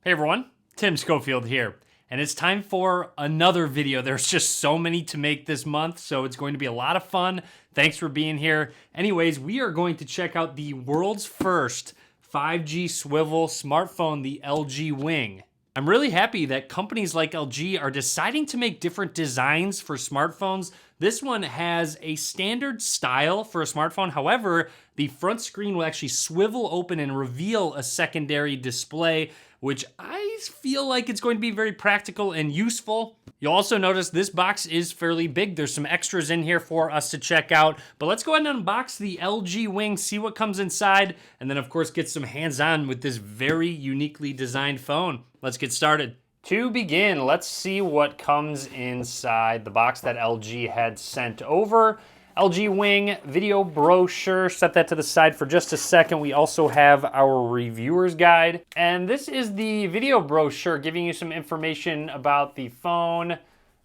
Hey everyone, Tim Schofield here, and it's time for another video. There's just so many to make this month, so it's going to be a lot of fun. Thanks for being here. Anyways, we are going to check out the world's first 5G swivel smartphone, the LG Wing. I'm really happy that companies like LG are deciding to make different designs for smartphones. This one has a standard style for a smartphone. However, the front screen will actually swivel open and reveal a secondary display, which I feel like it's going to be very practical and useful. You'll also notice this box is fairly big. There's some extras in here for us to check out, but let's go ahead and unbox the LG Wing, see what comes inside, and then of course get some hands-on with this very uniquely designed phone. Let's get started. To begin, let's see what comes inside the box that LG had sent over. LG Wing video brochure, set that to the side for just a second. We also have our reviewer's guide. And this is the video brochure giving you some information about the phone.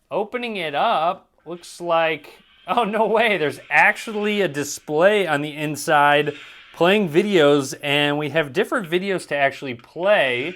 Opening it up, looks like, oh no way, there's actually a display on the inside playing videos, and we have different videos to actually play,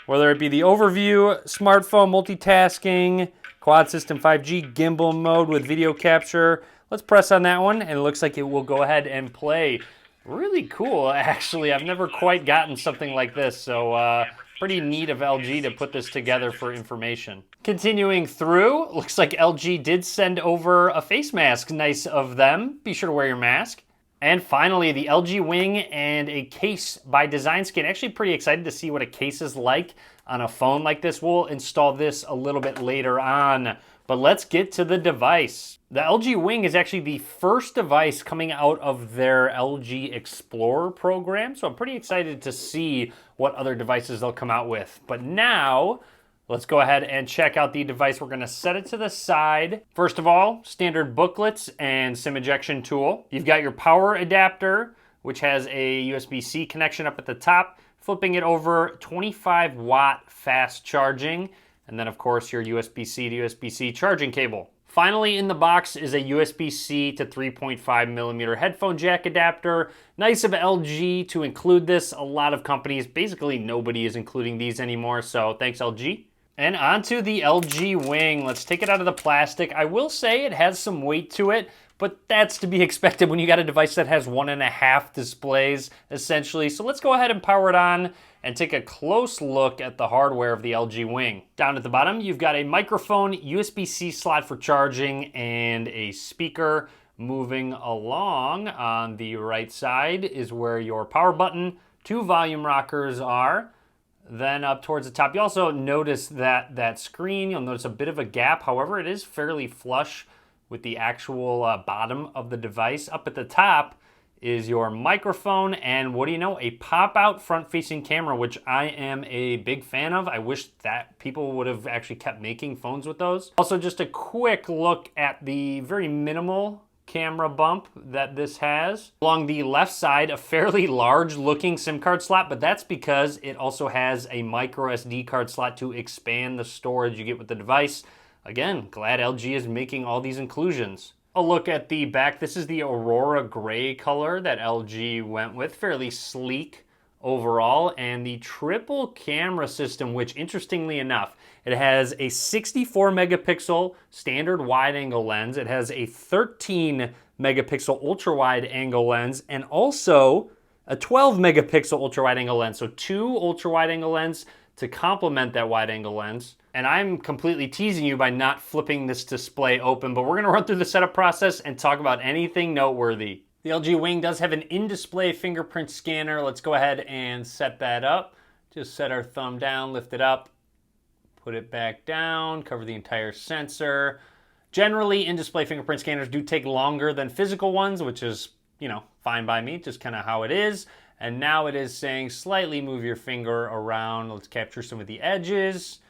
whether it be the overview, smartphone multitasking, quad system 5G, gimbal mode with video capture. Let's press on that one, and it looks like it will go ahead and play. Really cool, actually. I've never quite gotten something like this, so pretty neat of LG to put this together for information. Continuing through, looks like LG did send over a face mask. Nice of them. Be sure to wear your mask. And finally, the LG Wing and a case by Design Skin. Actually pretty excited to see what a case is like on a phone like this. We'll install this a little bit later on, but let's get to the device. The LG Wing is actually the first device coming out of their LG Explorer program, so I'm pretty excited to see what other devices they'll come out with. But now, let's go ahead and check out the device. We're gonna set it to the side. First of all, standard booklets and SIM ejection tool. You've got your power adapter, which has a USB-C connection up at the top. Flipping it over, 25-watt fast charging. And then of course your USB-C to USB-C charging cable. Finally in the box is a USB-C to 3.5 millimeter headphone jack adapter. Nice of LG to include this. A lot of companies, basically nobody is including these anymore, so thanks LG. And onto the LG Wing. Let's take it out of the plastic. I will say it has some weight to it, but that's to be expected when you got a device that has 1.5 displays, essentially. So let's go ahead and power it on and take a close look at the hardware of the LG Wing. Down at the bottom, you've got a microphone, USB-C slot for charging, and a speaker. Moving along on the right side is where your power button, 2 volume rockers are. Then up towards the top, you also notice that screen, you'll notice a bit of a gap. However, it is fairly flush with the actual bottom of the device. Up at the top is your microphone, and what do you know, a pop-out front-facing camera, which I am a big fan of. I wish that people would have actually kept making phones with those. Also, just a quick look at the very minimal camera bump that this has. Along the left side, a fairly large looking SIM card slot, but that's because it also has a micro SD card slot to expand the storage you get with the device. Again, glad LG is making all these inclusions. A look at the back. This is the Aurora gray color that LG went with. Fairly sleek overall. And the triple camera system, which interestingly enough, it has a 64 megapixel standard wide angle lens. It has a 13 megapixel ultra wide angle lens, and also a 12 megapixel ultra wide angle lens. So 2 ultra wide angle lenses to complement that wide angle lens. And I'm completely teasing you by not flipping this display open, but we're gonna run through the setup process and talk about anything noteworthy. The LG Wing does have an in-display fingerprint scanner. Let's go ahead and set that up. Just set our thumb down, lift it up, put it back down, cover the entire sensor. Generally, in-display fingerprint scanners do take longer than physical ones, which is, you know, fine by me, just kind of how it is. And now it is saying slightly move your finger around. Let's capture some of the edges.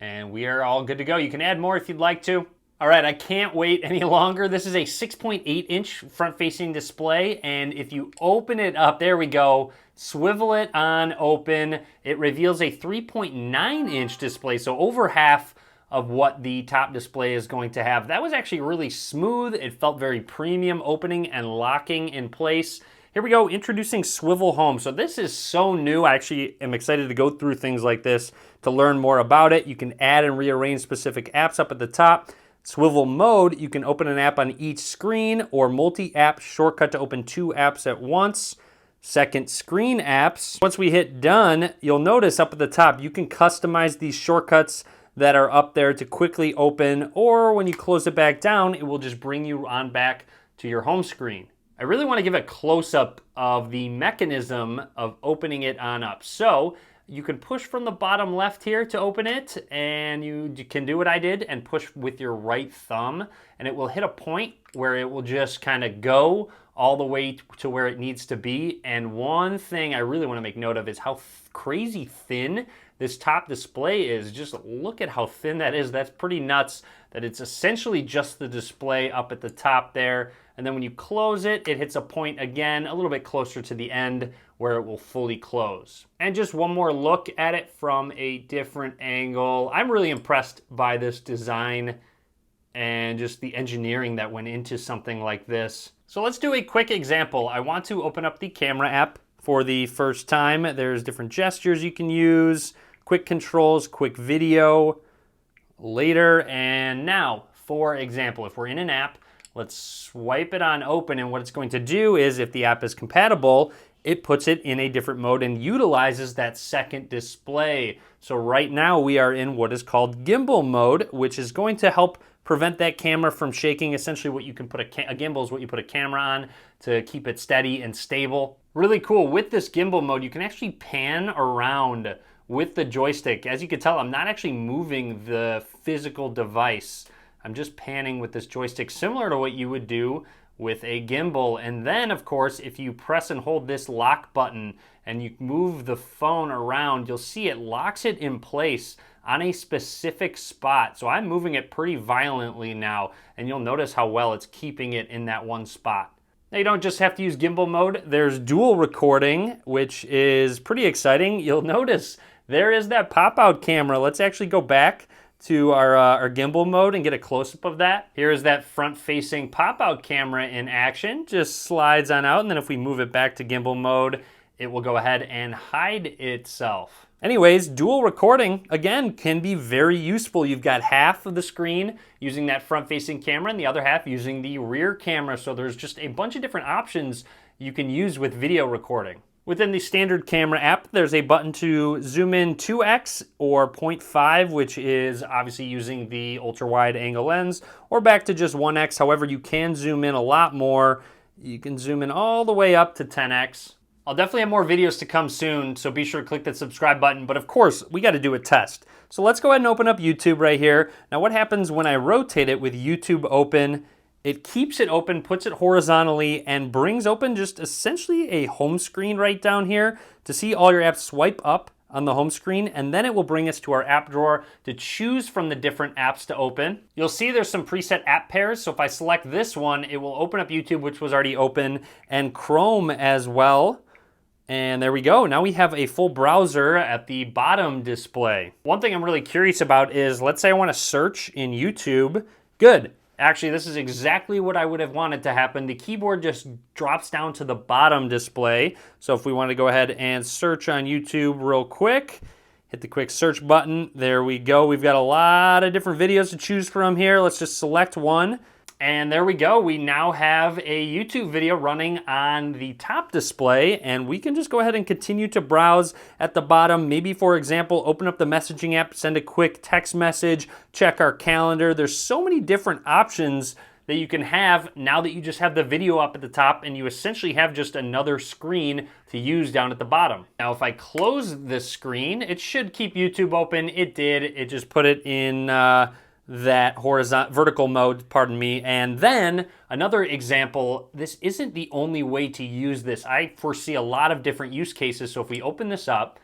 And we are all good to go. You can add more if you'd like to. All right, I can't wait any longer. This is a 6.8 inch front-facing display, and if you open it up, there we go, swivel it on open, it reveals a 3.9 inch display, so over half of what the top display is going to have. That was actually really smooth. It felt very premium, opening and locking in place. Here we go, introducing Swivel Home. So this is so new. I actually am excited to go through things like this to learn more about it. You can add and rearrange specific apps up at the top. Swivel mode, you can open an app on each screen, or multi-app shortcut to open 2 apps at once. Second screen apps. Once we hit done, you'll notice up at the top, you can customize these shortcuts that are up there to quickly open, or when you close it back down, it will just bring you on back to your home screen. I really want to give a close-up of the mechanism of opening it on up. So you can push from the bottom left here to open it, and you can do what I did and push with your right thumb, and it will hit a point where it will just kind of go all the way to where it needs to be. And one thing I really want to make note of is how crazy thin this top display is. Just look at how thin that is. That's pretty nuts that it's essentially just the display up at the top there. And then when you close it, it hits a point again, a little bit closer to the end where it will fully close. And just one more look at it from a different angle. I'm really impressed by this design and just the engineering that went into something like this. So let's do a quick example. I want to open up the camera app for the first time. There's different gestures you can use, quick controls, quick video, later, and now, for example, if we're in an app, let's swipe it on open, and what it's going to do is, if the app is compatible, it puts it in a different mode and utilizes that second display. So right now we are in what is called gimbal mode, which is going to help prevent that camera from shaking. Essentially what you can put a gimbal is what you put a camera on to keep it steady and stable. Really cool. With this gimbal mode, you can actually pan around with the joystick. As you can tell, I'm not actually moving the physical device. I'm just panning with this joystick, similar to what you would do with a gimbal. And then, of course, if you press and hold this lock button and you move the phone around, you'll see it locks it in place on a specific spot. So I'm moving it pretty violently now, and you'll notice how well it's keeping it in that one spot. Now, you don't just have to use gimbal mode. There's dual recording, which is pretty exciting. You'll notice there is that pop-out camera. Let's actually go back to our gimbal mode and get a close-up of that. Here is that front-facing pop-out camera in action. Just slides on out, and then if we move it back to gimbal mode, it will go ahead and hide itself. Anyways, dual recording, again, can be very useful. You've got half of the screen using that front-facing camera and the other half using the rear camera. So there's just a bunch of different options you can use with video recording. Within the standard camera app, there's a button to zoom in 2x or 0.5, which is obviously using the ultra-wide angle lens, or back to just 1x. However, you can zoom in a lot more. You can zoom in all the way up to 10x. I'll definitely have more videos to come soon, so be sure to click that subscribe button. But of course, we got to do a test. So let's go ahead and open up YouTube right here. Now what happens when I rotate it with YouTube open? It keeps it open, puts it horizontally, and brings open just essentially a home screen right down here to see all your apps. Swipe up on the home screen, and then it will bring us to our app drawer to choose from the different apps to open. You'll see there's some preset app pairs, so if I select this one, it will open up YouTube, which was already open, and Chrome as well. And there we go. Now we have a full browser at the bottom display. One thing I'm really curious about is, let's say I want to search in YouTube. Good. Actually, this is exactly what I would have wanted to happen. The keyboard just drops down to the bottom display. So if we want to go ahead and search on YouTube real quick, hit the quick search button. There we go. We've got a lot of different videos to choose from here. Let's just select one. And there we go. We now have a YouTube video running on the top display, and we can just go ahead and continue to browse at the bottom. Maybe, for example, open up the messaging app, send a quick text message, check our calendar. There's so many different options that you can have now that you just have the video up at the top, and you essentially have just another screen to use down at the bottom. Now, if I close this screen, it should keep YouTube open. It did. It just put it in that vertical mode, pardon me. And then another example, this isn't the only way to use this. I foresee a lot of different use cases. So if we open this up,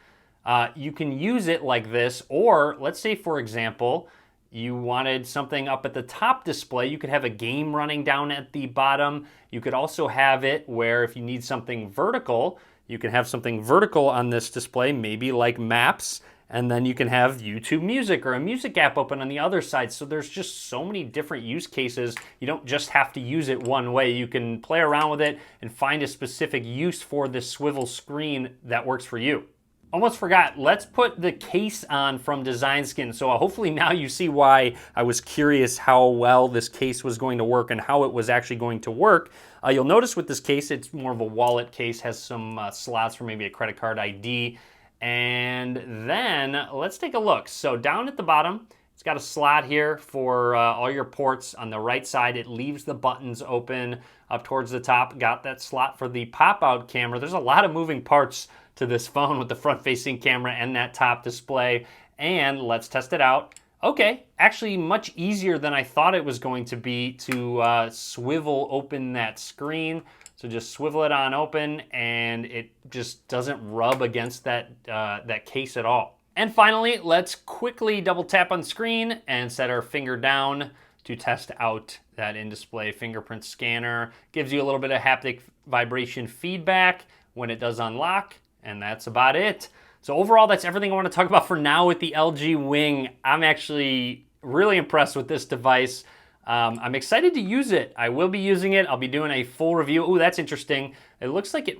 you can use it like this, or let's say, for example, you wanted something up at the top display. You could have a game running down at the bottom. You could also have it where if you need something vertical, you can have something vertical on this display, maybe like maps. And then you can have YouTube Music or a music app open on the other side. So there's just so many different use cases. You don't just have to use it one way. You can play around with it and find a specific use for this swivel screen that works for you. Almost forgot, let's put the case on from Design Skin. So hopefully now you see why I was curious how well this case was going to work and how it was actually going to work. You'll notice with this case, it's more of a wallet case, has some slots for maybe a credit card ID. And then let's take a look. So down at the bottom, it's got a slot here for all your ports. On the right side, it leaves the buttons open. Up towards the top, got that slot for the pop-out camera. There's a lot of moving parts to this phone with the front-facing camera and that top display. And let's test it out. Okay, actually much easier than I thought it was going to be to swivel open that screen. So just swivel it on open and it just doesn't rub against that, that case at all. And finally, let's quickly double tap on the screen and set our finger down to test out that in-display fingerprint scanner. Gives you a little bit of haptic vibration feedback when it does unlock, and that's about it. So overall, that's everything I want to talk about for now with the LG Wing. I'm actually really impressed with this device. I'm excited to use it. I will be using it. I'll be doing a full review. Oh, that's interesting. It looks like it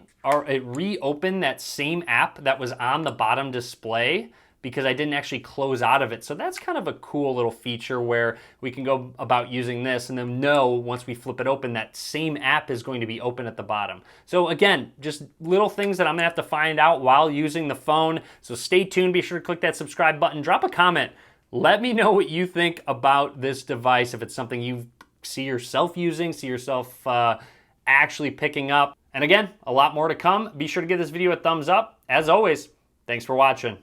reopened that same app that was on the bottom display because I didn't actually close out of it. So that's kind of a cool little feature where we can go about using this and then know once we flip it open, that same app is going to be open at the bottom. So again, just little things that I'm gonna have to find out while using the phone. So stay tuned, be sure to click that subscribe button, drop a comment. Let me know what you think about this device, if it's something you see yourself using, see yourself actually picking up. And again, a lot more to come. Be sure to give this video a thumbs up. As always, thanks for watching.